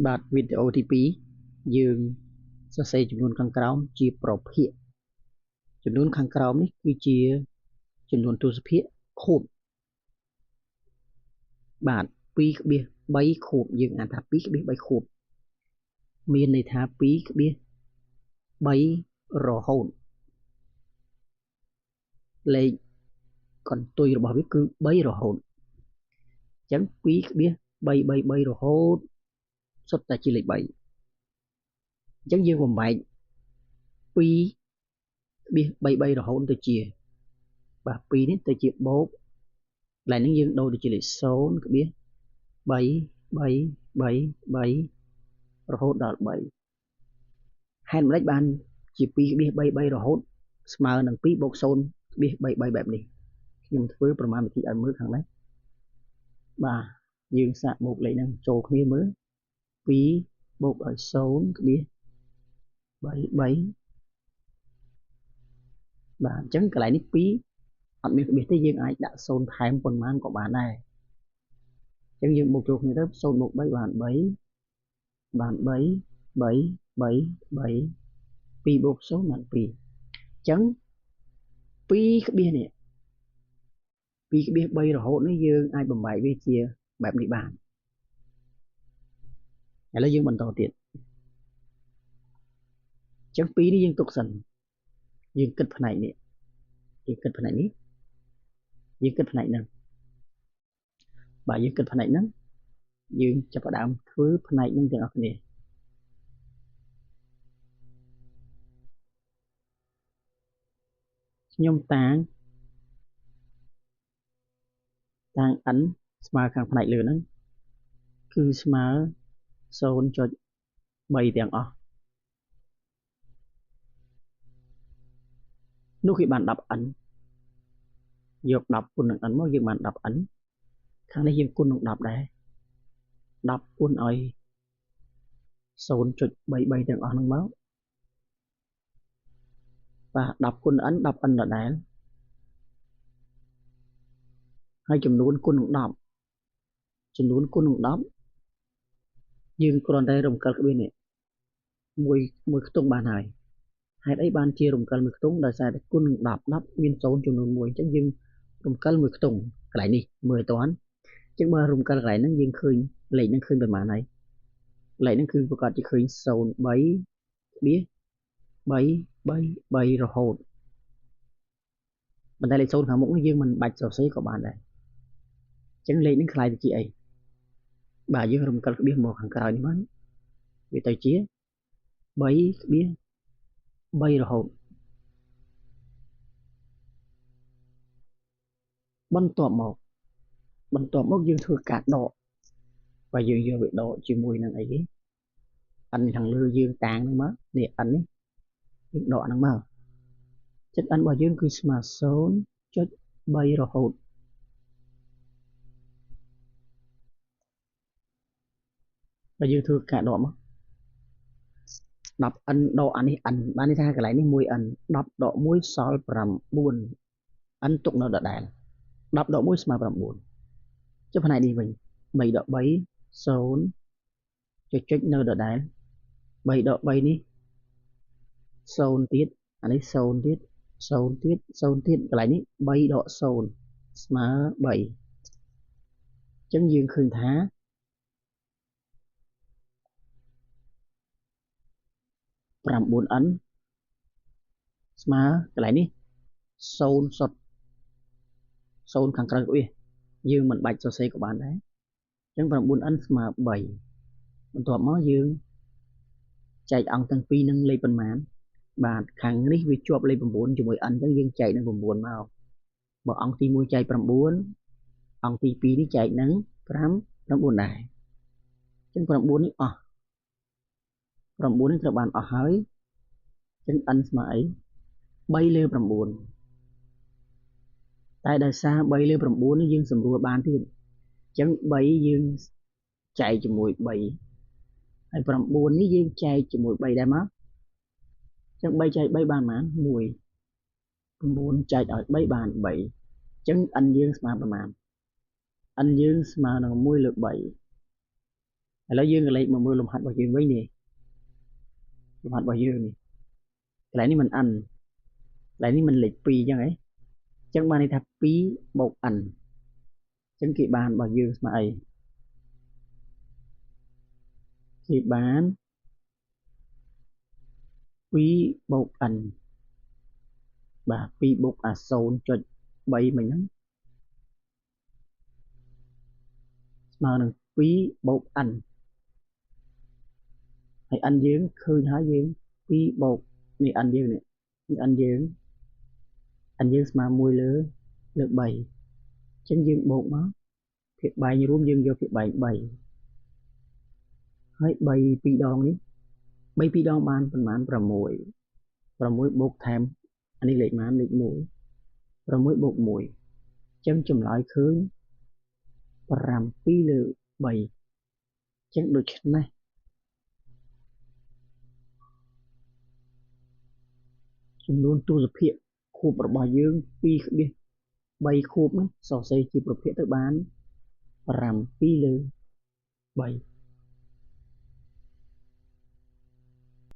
បាទវីដេអូទី2យើងសរសេរចំនួនខាងក្រោមជាប្រភេទចំនួនខាងក្រោមនេះគឺជាចំនួនទស្សភាគខួបបាទ 2/3 ខួបយើងអានថា 2/3 ខួបមានន័យថា 2/3 រហូតលេខកន្ទុយរបស់វាគឺ3រហូតអញ្ចឹង 2/333 រហូតសុទ្ធតែជាលេខ3អញ្ចឹងយើងបំបែក 2/33 រហូតទៅជាបាទ2នេះទៅជាបូកកន្លែងនេះយើងដូរទៅជាលេខ 0.333 រហូតដល់3ហេតុម្ដេចបានជា 2/33 រហូតស្មើនឹង 2 បូក 0.33 បែបនេះខ្ញុំធ្វើប្រមាណវិធីឲ្យមើលខាងនេះបាទយើងសាកបូកលេខហ្នឹងចូលគ្នាមើល 2 បូកឲ្យ 0.33 បាទអញ្ចឹងកន្លែងនេះ2អត់មានក្បៀសទេយើងអាចដាក់0ថែមប៉ុន្មានក៏បានដែរអញ្ចឹងយើងបូកចូលគ្នាទៅ0បូក3បាន3បាន3 3 2បូក0បាន2អញ្ចឹង2ក្បៀសនេះ2/3 រហូតនេះយើងអាចបំបែកវាជាបែបនេះបានឥឡូវយើងបន្តទៀតអញ្ចឹង2នេះយើងទុកសិនយើងគិតផ្នែកនេះយើងគិតផ្នែកនេះយើងគិតផ្នែកហ្នឹងបាទយើងគិតផ្នែកហ្នឹងយើងចាប់ផ្ដើមធ្វើផ្នែកហ្នឹងទាំងអស់គ្នាខ្ញុំតាំង n ស្មើខាងផ្នែកលើហ្នឹងគឺស្មើ 0.3 ទាំងអស់នោះគេបាន 10n យក10គុណនឹង n មកយើងបាន 10n ខាងនេះយើងគុណនឹង10ដែរ10គុណឲ្យ 0.33 ទាំងអស់ហ្នឹងមកបាទ10គុណ n 10n ដដែលហើយចំនួនគុណនឹង10ចំនួនគុណនឹង10យើងគ្រាន់តែរំកិលក្បៀសនេះមួយខ្ទង់បានហើយហេតុអីបានជារំកិលមួយខ្ទង់ដោយសារតែគុណនឹង10មាន0ចំនួន1អញ្ចឹងយើងរំកិលមួយខ្ទង់កន្លែងនេះមើលឲ្យតាន់អញ្ចឹងបើរំកិលកន្លែងហ្នឹងយើងឃើញលេខហ្នឹងឃើញប្រមាណហើយកន្លែងហ្នឹងគឺប្រកាសជាឃើញ0.3 រហូតប៉ុន្តែលេខ0ខាងមុខនេះយើងមិនបាច់សរសេរក៏បានដែរអញ្ចឹងលេខហ្នឹងខ្លាយទៅជាអីបាទយើងរំកិលក្បៀសមកខាងក្រោយនេះមកវាទៅជា 3/3 រហូតបន្ទាប់មកយើងធ្វើការដកvàយើងយកវាដកជាមួយនឹងអីគេ n ខាងលើយើងតាំងហ្នឹងមកនេះ n នេះយើងដកហ្នឹងមកចិត្ត n របស់យើងគឺស្មើ 0.3 រហូតvàយើងធ្វើការដកមក 10n ដកអានេះ n បានន័យថាកន្លែងនេះ 1n 10ដក1សល់9 n ទុកនៅដដែល10ដក1ស្មើ9ចុះផ្នែកនេះវិញ3ដក3 0ចុចនៅដដែល3ដក3នេះ0ទៀតអានេះ0ទៀត0ទៀត0ទៀតកន្លែងនេះ3ដក0ស្មើ3អញ្ចឹងយើងឃើញថា9n ស្មើកន្លែងនេះ0សុទ្ធ0ខាងក្រៅវាយើងមិនបាច់សរសេរក៏បានដែរអញ្ចឹង 9n ស្មើ3បន្ទាប់មកយើងចែកអង្គទាំងពីរនឹងលេខប៉ុន្មានបាទខាងនេះវាជាប់លេខ9ជាមួយ n អញ្ចឹងយើងចែកនឹង9មកបើអង្គទី1ចែក9អង្គទី2នេះចែកនឹង5 9ដែរអញ្ចឹង9នេះអស់9នេះត្រូវបានអស់ហើយអញ្ចឹង n ស្មើអី3លើ9តែដោយសារ3លើ9នេះយើងសម្រួលបានទៀតអញ្ចឹង3យើងចែកជាមួយ3ហើយ9នេះយើងចែកជាមួយ3ដែរមកអញ្ចឹង3ចែក3បានប៉ុន្មាន1 9ចែកឲ្យ3បាន3អញ្ចឹង n យើងស្មើប្រមាណ n យើងស្មើនឹង1លើ3 ឥឡូវយើងក៏លេខមកមើលលំហាត់របស់យើងវិញនេះលំហាត់របស់យើងនេះកន្លែងនេះមិន n កន្លែងនេះមិនលេខ2អញ្ចឹងហ៎អញ្ចឹងបានន័យថា2 បូក n អញ្ចឹងគេបានរបស់យើងស្មើអីគេបាន2 បូក n បាទ2 បូកអា 0.3 មិញហ្នឹងស្មើនឹង2 បូក n ហើយ n យើងឃើញហើយយើង2 បូកនេះ n យើងនេះ n យើងស្មើ1 លើ3អញ្ចឹងយើងបូកមកភាគបែងរួមយើងយកភាគបែង3ហើយ3 2 ដងនេះ3 2 ដងបានប្រមាណ6បូកថែមអានេះលេខបានលេខ1 6 បូក 1អញ្ចឹងចម្លើយឃើញ7 លើ 3អញ្ចឹងដូច្នេះចំនួនទស្សភាគខួបរបស់យើង 2/3 ខួបនោះសរសេរជាប្រភេទទៅបាន7 លើ 3